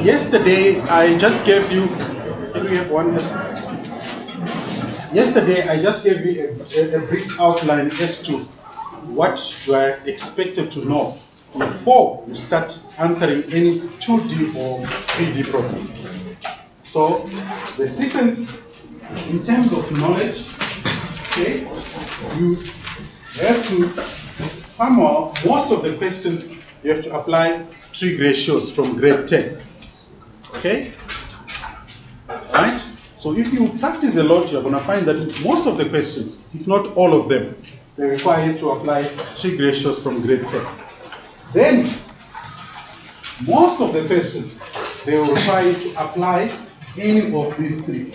Yesterday, I just gave you. Can we have one lesson? Yesterday, I just gave you a brief outline as to what you are expected to know before you start answering any 2D or 3D problem. So, the sequence in terms of knowledge, okay, you have to somehow, most of the questions, you have to apply trig ratios from grade 10. Okay? Right? So if you practice a lot, you're going to find that most of the questions, if not all of them, they require you to apply trig ratios from grade 10. Then, most of the questions, they will require you to apply any of these three.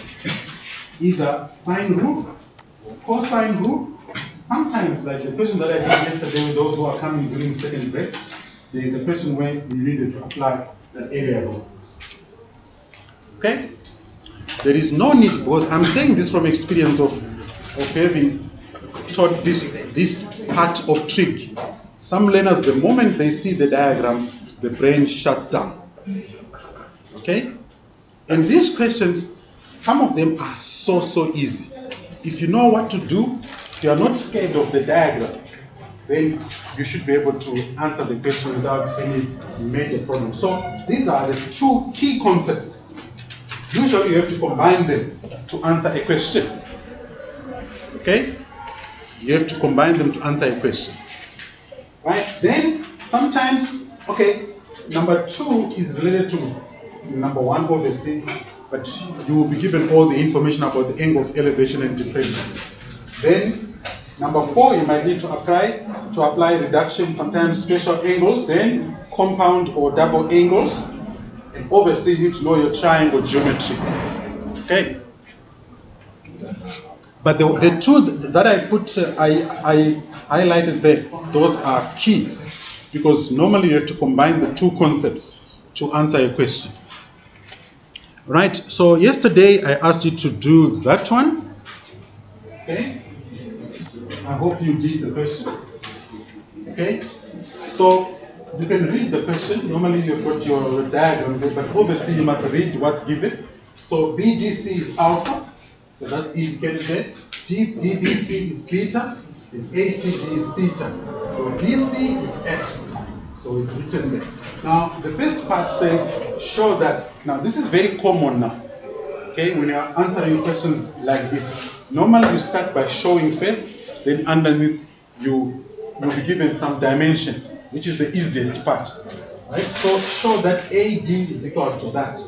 Either sine rule, or cosine rule. Sometimes, like the question that I did yesterday with those who are coming during second break, there is a question where you needed to apply the area rule. Okay? There is no need, because I'm saying this from experience of having taught this part of trig. Some learners, the moment they see the diagram, the brain shuts down. Okay? And these questions, some of them are so easy. If you know what to do, if you are not scared of the diagram, then you should be able to answer the question without any major problem. So these are the two key concepts. Usually you have to combine them to answer a question. Okay? You have to combine them to answer a question. Right? Then sometimes, okay, number 2 is related to number 1, obviously, but you will be given all the information about the angle of elevation and depression. Then number 4, you might need to apply reduction, sometimes special angles, then compound or double angles. And obviously you need to know your triangle geometry. Okay? But the two that I put, I highlighted there, those are key. Because normally you have to combine the two concepts to answer a question. Right, so yesterday I asked you to do that one. Okay? I hope you did the question. Okay? So you can read the question. Normally you've got your diagram there, but obviously you must read what's given. So BDC is alpha, so that's indicated there. DBC is beta, and ACD is theta. So BC is X, so it's written there. Now the first part says, show that. Now this is very common now. Okay, when you are answering questions like this, normally you start by showing first, then underneath you will be given some dimensions, which is the easiest part. Right? So show that AD is equal to that.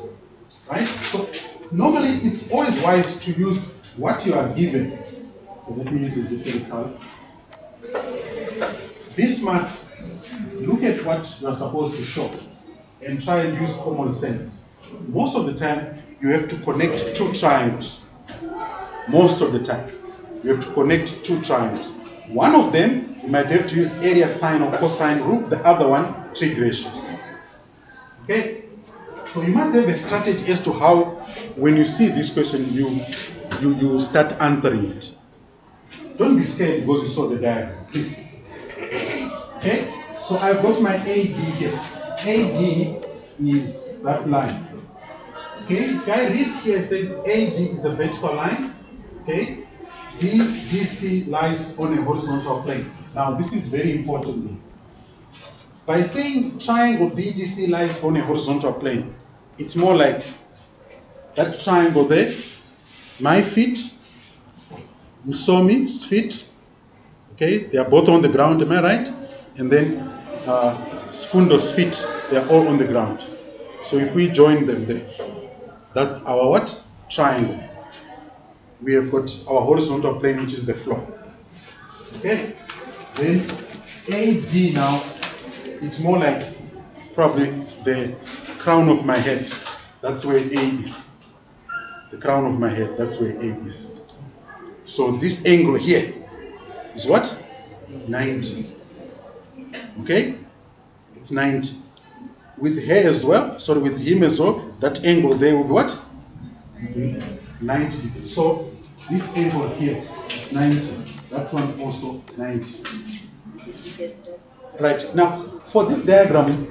Right? So normally it's always wise to use what you are given. So let me use a different color. Be smart. Look at what you are supposed to show and try and use common sense. Most of the time, you have to connect two triangles. Most of the time, you have to connect two triangles. One of them, you might have to use area sine or cosine rule. The other one, trig ratios. Okay? So you must have a strategy as to how, when you see this question, you start answering it. Don't be scared because you saw the diagram, please. Okay? So I've got my AD here. AD is that line. Okay? If I read here, it says AD is a vertical line. Okay? BDC lies on a horizontal plane. Now this is very important. By saying triangle BDC lies on a horizontal plane, it's more like that triangle there, my feet, you saw me, feet, okay, they are both on the ground, am I right? And then Sfundo's feet, they are all on the ground. So if we join them there, that's our what? Triangle. We have got our horizontal plane, which is the floor. Okay? Then AD now, it's more like probably the crown of my head. That's where A is. The crown of my head, that's where A is. So this angle here is what? 90. Okay? It's 90. With her as well, sorry, with him as well, that angle there will be what? 90 degrees. So this angle here is 90. That one also 90. Right, now for this diagram,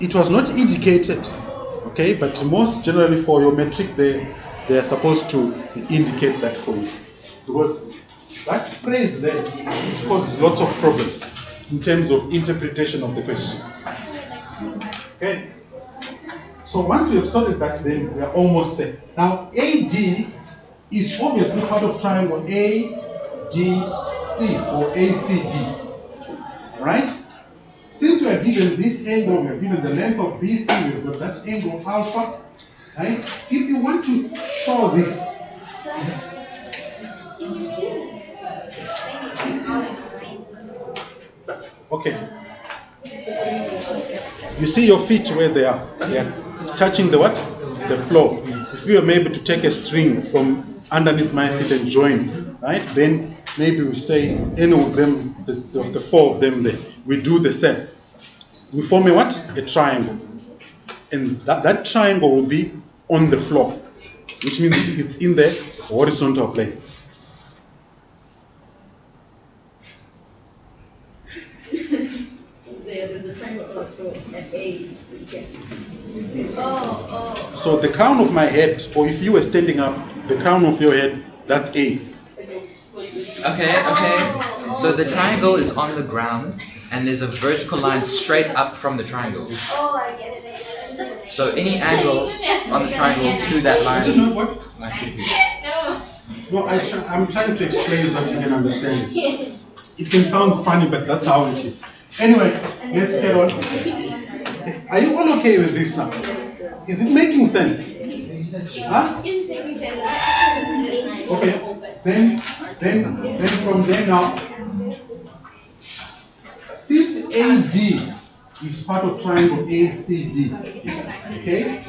it was not indicated, okay, but most generally for your metric, they are supposed to indicate that for you. Because that phrase there, it causes lots of problems in terms of interpretation of the question. Okay? So once we have sorted that, then we are almost there. Now, AD is obviously part of triangle ADC or ACD. Right? Since we are given this angle, we are given the length of BC, we have got that angle alpha. Right? If you want to show this, okay. You see your feet where they are. They are touching the what? The floor. If you are able to take a string from underneath my feet and join, right? Then maybe we say any of them, of the four of them there, we do the same. We form a what? A triangle. And that triangle will be on the floor, which means it's in the horizontal plane. There's a triangle on the floor and A is here. So the crown of my head, or if you were standing up, the crown of your head, that's A. Okay. So the triangle is on the ground, and there's a vertical line straight up from the triangle. Oh, I get it. So any angle on the triangle to that line You know what? is 90 degrees. No, I'm trying to explain so you can understand. It can sound funny, but that's how it is. Anyway, let's get on. Are you all okay with this now? Is it making sense? Huh? Okay. Then from there now, since AD is part of triangle ACD, okay?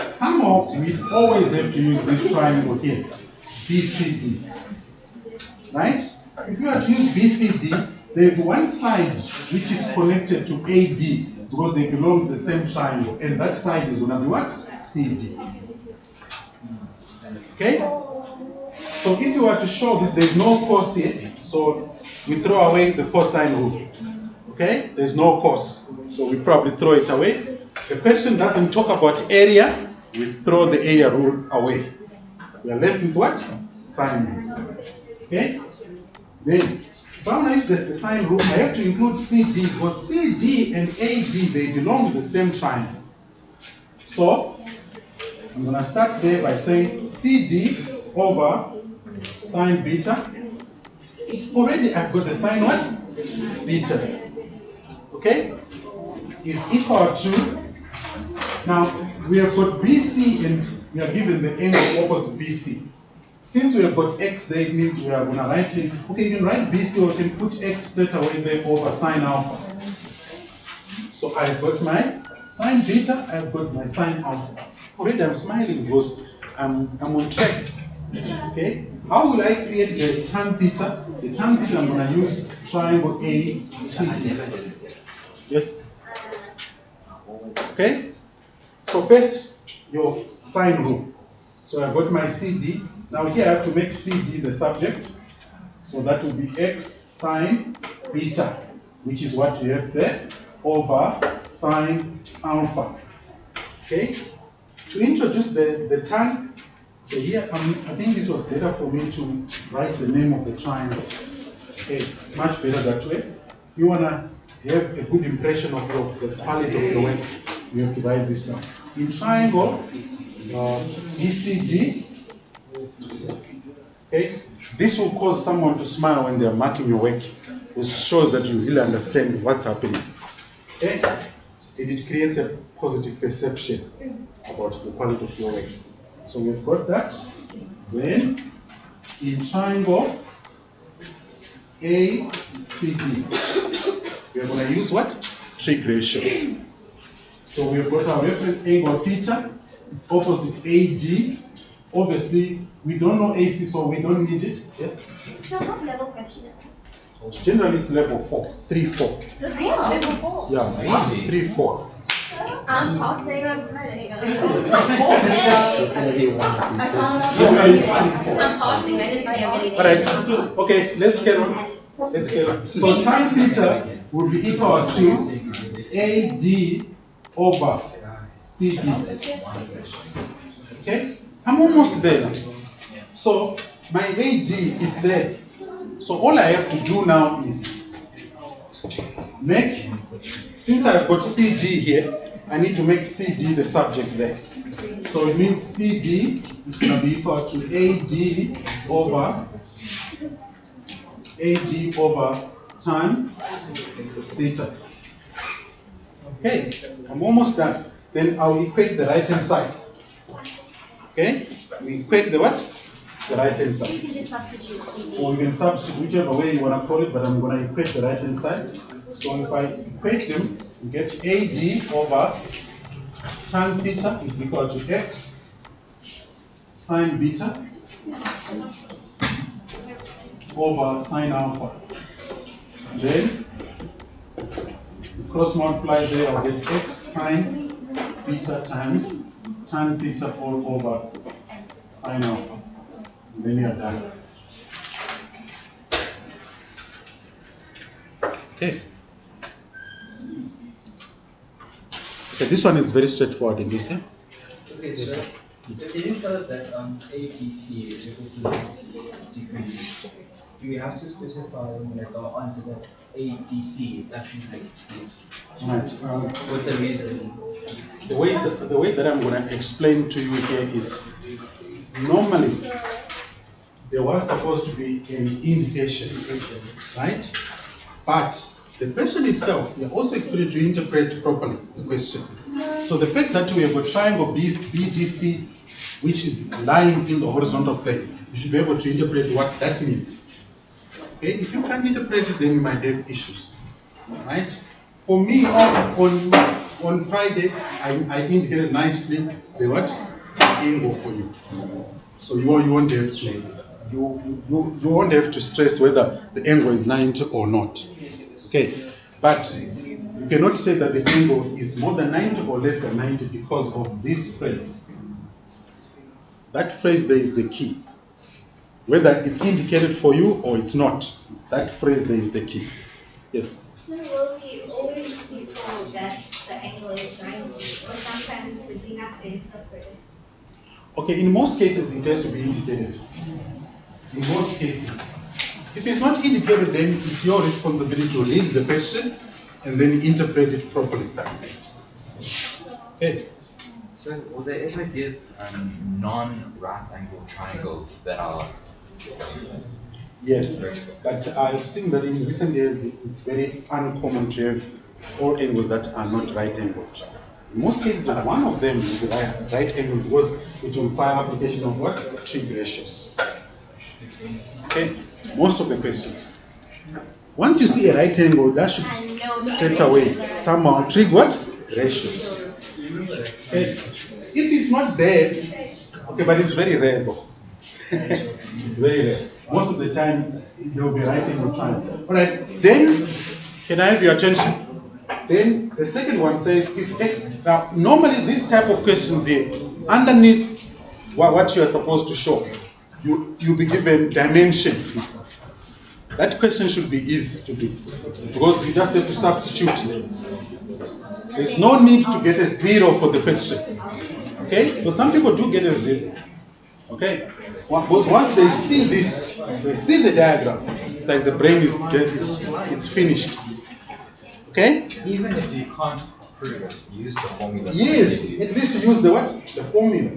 Somehow we always have to use this triangle here, BCD, right? If you have to use BCD, there is one side which is connected to AD because they belong to the same triangle, and that side is going to be what? CD. Okay? So if you were to show this, there is no cos here, so we throw away the cosine rule. Okay? There is no cos, so we probably throw it away. The question doesn't talk about area, we throw the area rule away. We are left with what? Sine. Okay? Then, if I want to use the sine rule, I have to include CD because CD and AD, they belong to the same triangle. So, I'm going to start there by saying CD over sine beta. Already I've got the sine what? Beta. Okay? Is equal to, now we have got BC and we are given the angle opposite BC. Since we have got x there, it means we are going to write it. Okay, you can write BC or you can put x straight away there over sine alpha. So I've got my sine beta, I've got my sine alpha. Already I'm smiling because I'm on track. Okay? How will I create the tan theta? The tan theta I'm going to use triangle ACD. Yes? Okay? So first, your sine rule. So I've got my CD. Now here I have to make CD the subject. So that will be x sine beta, which is what you have there, over sine alpha. Okay? To introduce the tan, here I think this was better for me to write the name of the triangle. Okay, it's much better that way. If you want to have a good impression of the quality of your work, you have to write this down. In triangle, BCD, okay, this will cause someone to smile when they are marking your work. It shows that you really understand what's happening. Okay, and it creates a positive perception about the quality of your work. So we've got that. Then in triangle ACD, we are going to use what? Trig ratios. So we've got our reference angle theta. It's opposite AD. Obviously, we don't know AC, so we don't need it. Yes? So what level question? Generally, it's level 4. 3, 4. Level 4. Yeah, 3, 4. I'm passing, I'm ready. I'm passing, I didn't say I'm getting Alright, okay, let's get on. So tan theta would be equal to AD over CD. Okay, I'm almost there. So my AD is there. So all I have to do now is make, since I've got CD here, I need to make CD the subject there. So it means CD is going to be equal to AD over time theta. Okay, I'm almost done. Then I'll equate the right hand sides. Okay, we equate the what? The right hand side. You can just substitute CD. Or you can substitute whichever way you want to call it, but I'm going to equate the right hand side. So if I equate them, we get AD over tan theta is equal to x sine beta over sine alpha. Then cross multiply there, I'll get x sine beta times tan theta all over sine alpha. And then you're done. Okay. Okay, this one is very straightforward in this, yeah? Okay, so if you tell us that ABC is equals to 90 degrees, do we have to specify like our answer that ADC is actually 90 degrees? Right. With the reason? The way that I'm going to explain to you here is, normally there was supposed to be an indication, right? But the question itself, we are also expected to interpret properly the question. So the fact that we have a triangle BDC, which is lying in the horizontal plane, you should be able to interpret what that means. Okay, if you can't interpret it, then you might have issues, right? For me, on Friday, I indicated nicely the what? Angle for you. So you won't have to you won't have to stress whether the angle is 90 or not. Okay, but you cannot say that the angle is more than 90 or less than 90 because of this phrase. That phrase there is the key. Whether it's indicated for you or it's not, that phrase there is the key. Yes? So will we always be told that the angle is 90, or sometimes we have to interpret it? Okay, in most cases it has to be indicated. In most cases. If it's not indicated, then it's your responsibility to read the question and then interpret it properly. Okay. So will they ever give non-right angle triangles that are Yes, but I've seen that in recent years it's very uncommon to have all angles that are not right angled. In most cases, one of them is the right angle because it will require application of what? Trig ratios. Okay, most of the questions. Once you see a right angle, that should straight away somehow trig what? Ratios. Okay. If it's not there, okay, but it's very rare though. It's very rare. Most of the time, there will be right angle triangle. All right, then, can I have your attention? Then the second one says, if x, now normally these type of questions here, underneath what you are supposed to show, you'll be given dimensions. That question should be easy to do because you just have to substitute. There's no need to get a 0 for the question. Okay, so some people do get a 0. Okay, because once they see this, they see the diagram, it's like the brain is finished. Okay? even if you can't prove it, use the formula? Yes, at least use the what? The formula.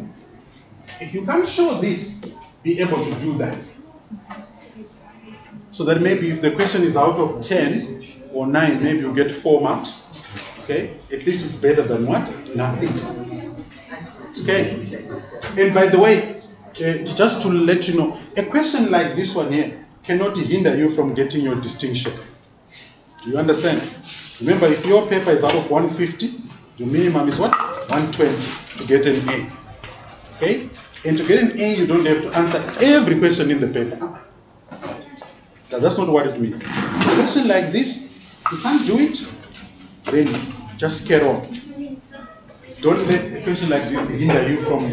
If you can't show this, be able to do that. So that maybe if the question is out of 10 or 9, maybe you get 4 marks. Okay? At least it's better than what? Nothing. Okay? And by the way, just to let you know, a question like this one here cannot hinder you from getting your distinction. Do you understand? Remember, if your paper is out of 150, your minimum is what? 120 to get an A. Okay? And to get an A, you don't have to answer every question in the paper. That's not what it means. A question like this, if you can't do it, then just carry on. Don't let a question like this hinder you from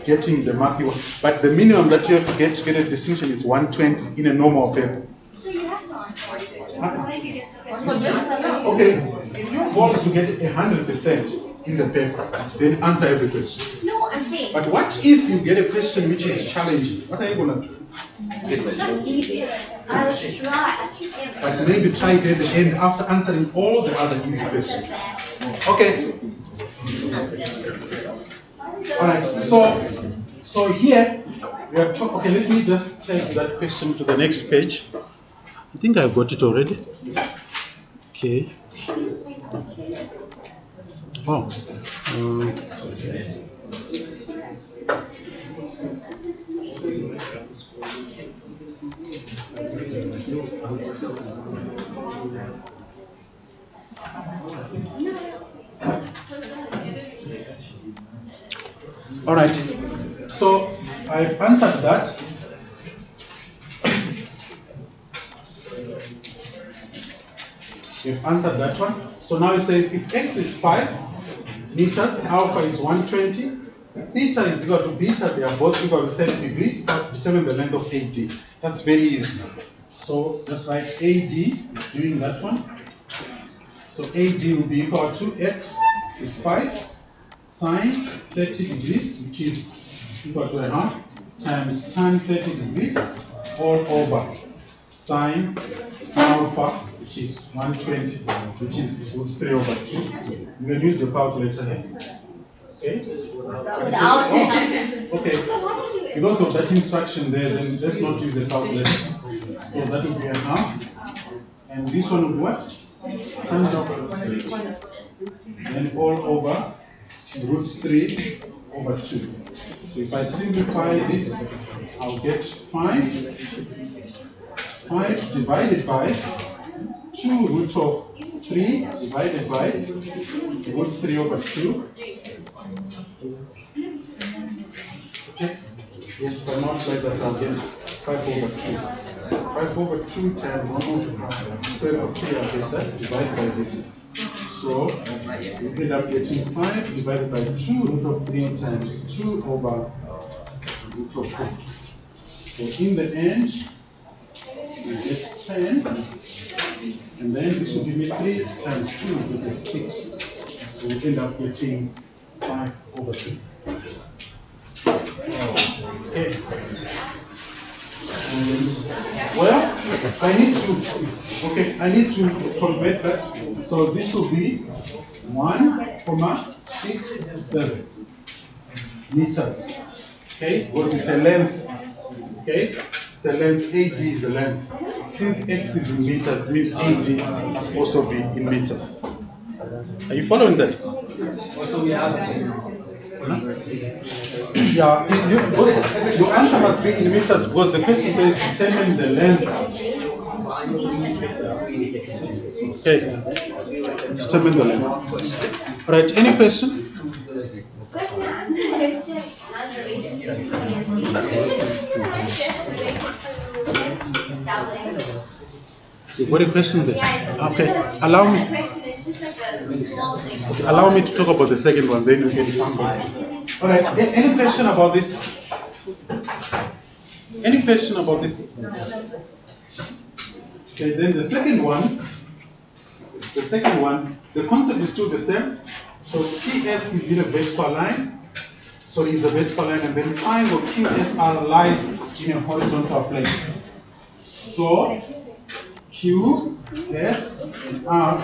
getting the mark you want. But the minimum that you have to get a distinction is 120 in a normal paper. So you have to answer it. Okay, if your goal is to get 100% in the paper, then answer every question. No, I'm saying. But what if you get a question which is challenging? What are you gonna do? Not leave it. I'll try. But maybe try it at the end after answering all the other easy questions. Okay. Alright, so here we are talking. Okay, let me just take that question to the next page. I think I've got it already. Okay. Oh. All right. So I've answered that. We've answered that one. So now it says if x is 5 meters, alpha is 120, theta is equal to beta, they are both equal to 30 degrees, determine the length of AD. That's very easy. So just write AD, doing that one. So AD will be equal to x is 5 sine 30 degrees, which is equal to a half, times tan 30 degrees, all over sine alpha, which is 120, which is 3 over 2. You can use the calculator here. Okay? Okay. Because of that instruction there, then let's not use the calculator. So that will be a half. And this one will be what? Then all over root 3 over 2. So if I simplify this, I'll get 5 divided by 2 root of 3 divided by root 3 over 2. Yes, if I multiply that, I'll get 5 over 2. 5 over 2 times 1 over square root of 3, I'll get that divided by this. So we end up getting 5 divided by 2 root of 3 times 2 over root of 4. So in the end, we get 10, and then this will give me 3 times 2, which is 6. So we end up getting 5 over 2. Okay. And, well, I need to convert that. So this will be 1,67 meters. Okay, because it's a length. Okay, it's a length. AD is a length. Since x is in meters, means AD must also be in meters. Are you following that? So we have to. Yeah, your answer must be in meters because the question says determine the length. Okay, determine the length. All right, any question? You got a question there? Okay, allow me to talk about the second one, then you can come back. All right, any question about this? Any question about this? Okay, then the second one, the concept is still the same. So PS is in a vertical line. So it's a vertical line, and then triangle QSR lies in a horizontal plane. So QS and R,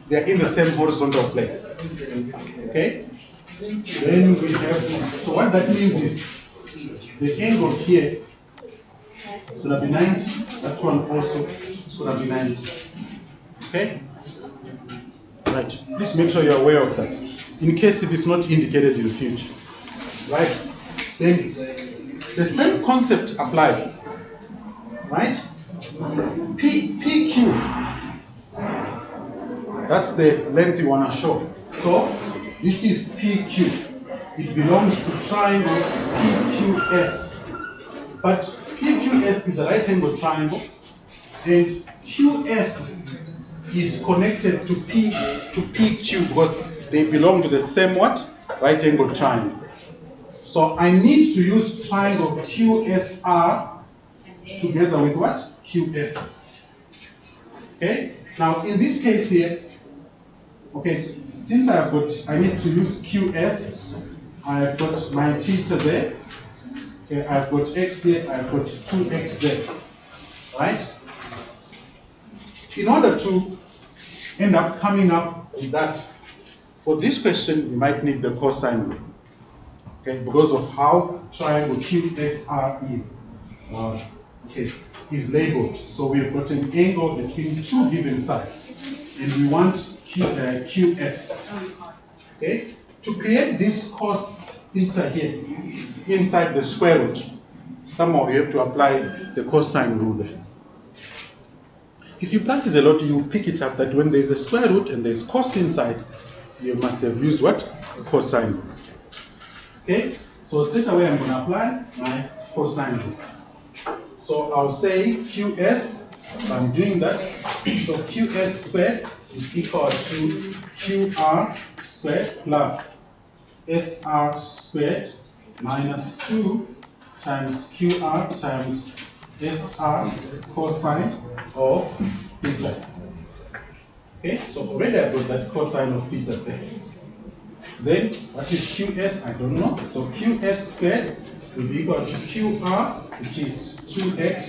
they are in the same horizontal plane. Okay? Then we have, so what that means is the angle here is going to be 90, that one also is going to be 90. Okay? Right. Please make sure you're aware of that, in case it is not indicated in the future. Right? Then the same concept applies. Right? PQ. That's the length you want to show. So this is PQ. It belongs to triangle PQS. But PQS is a right angle triangle, and QS is connected to PQ because they belong to the same what? Right angle triangle. So I need to use triangle QSR together with what? QS. Okay? Now in this case here, okay, since I need to use QS, I've got my theta there. Okay, I've got x here, I've got 2x there. Right? In order to end up coming up with that, for this question, we might need the cosine rule. Okay, because of how triangle QSR is labeled. So we've got an angle between two given sides, and we want QS. Okay, to create this cos theta here inside the square root, somehow you have to apply the cosine rule there. If you practice a lot, you pick it up that when there's a square root and there's cos inside, you must have used what? Cosine rule. Okay, so straight away I'm going to apply my cosine rule. So I'll say QS, I'm doing that. So QS squared is equal to QR squared plus SR squared minus 2 times QR times SR cosine of theta. Okay, so already I've got that cosine of theta there. Then what is QS? I don't know. So QS squared will be equal to QR, which is 2x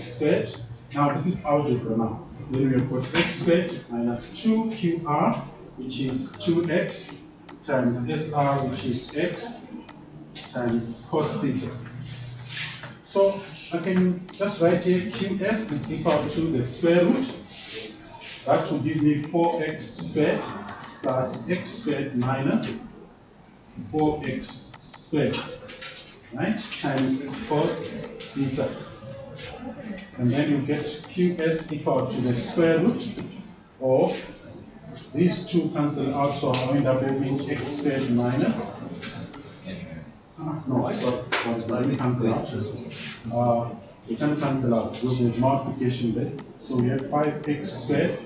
squared. Now this is algebra now. Then we have got x squared minus 2QR, which is 2x times SR, which is x times cos theta. So I can just write here QS is equal to the square root. That will give me 4x squared plus x squared minus 4x squared, right, times cos theta. And then you get QS equal to the square root of these two cancel out, so I'll end up having x squared minus. No, I thought we cancel out. We can cancel out because there's multiplication there. So we have 5x squared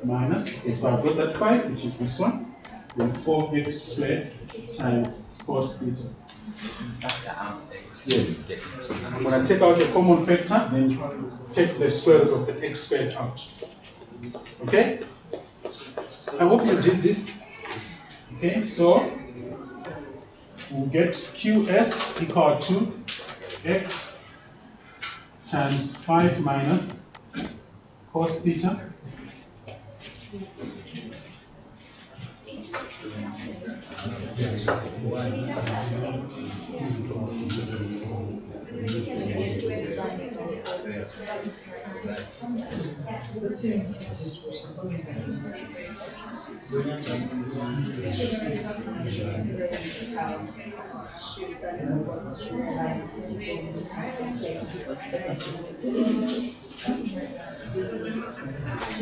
minus, okay, so I've got that 5, which is this one, then 4x squared times cos theta. Yes. I'm going to take out a common factor, then take the square root of the x squared out. Okay? I hope you did this. Okay, so we'll get QS equal to x times 5 minus cos theta.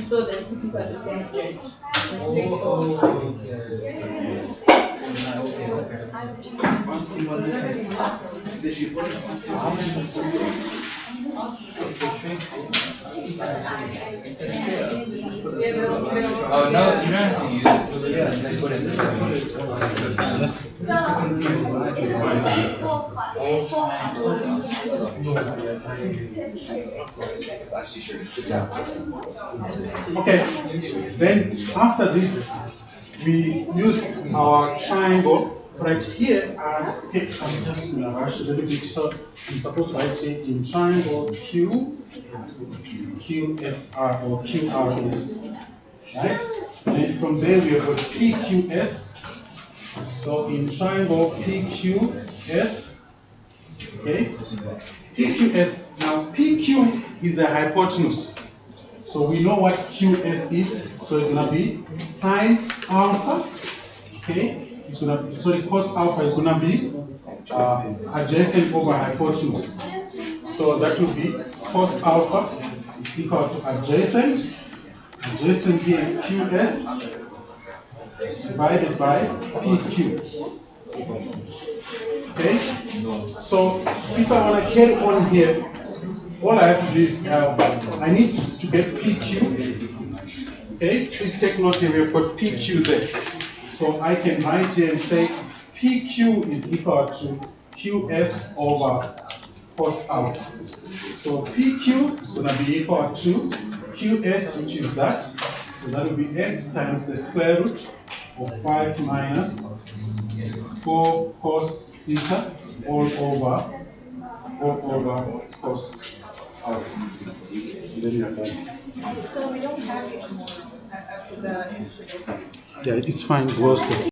So then two people at the same place. Oh no, you don't have to use it. Just put it this way. Okay, then after this, we use our triangle right here. Okay, I'm just going to rush a little bit. So I'm supposed to write it in triangle QSR or QRS. Right? Then from there we have got PQS. So in triangle PQS, okay, PQS. Now PQ is a hypotenuse. So we know what QS is. So it's gonna be sine alpha. Okay, it's gonna be, sorry, cos alpha is gonna be adjacent over hypotenuse. So that will be cos alpha is equal to adjacent. Adjacent here is QS divided by PQ. Okay? So if I want to carry on here, all I have to do is I need to get PQ. Okay? Please take note here, we've got PQ there. So I can write here and say PQ is equal to QS over cos alpha. So PQ is going to be equal to QS, which is that. So that will be x times the square root of 5 minus 4 cos theta all over cos alpha. And then you are done. So we don't have it anymore after the integration. Yeah, it's fine. It was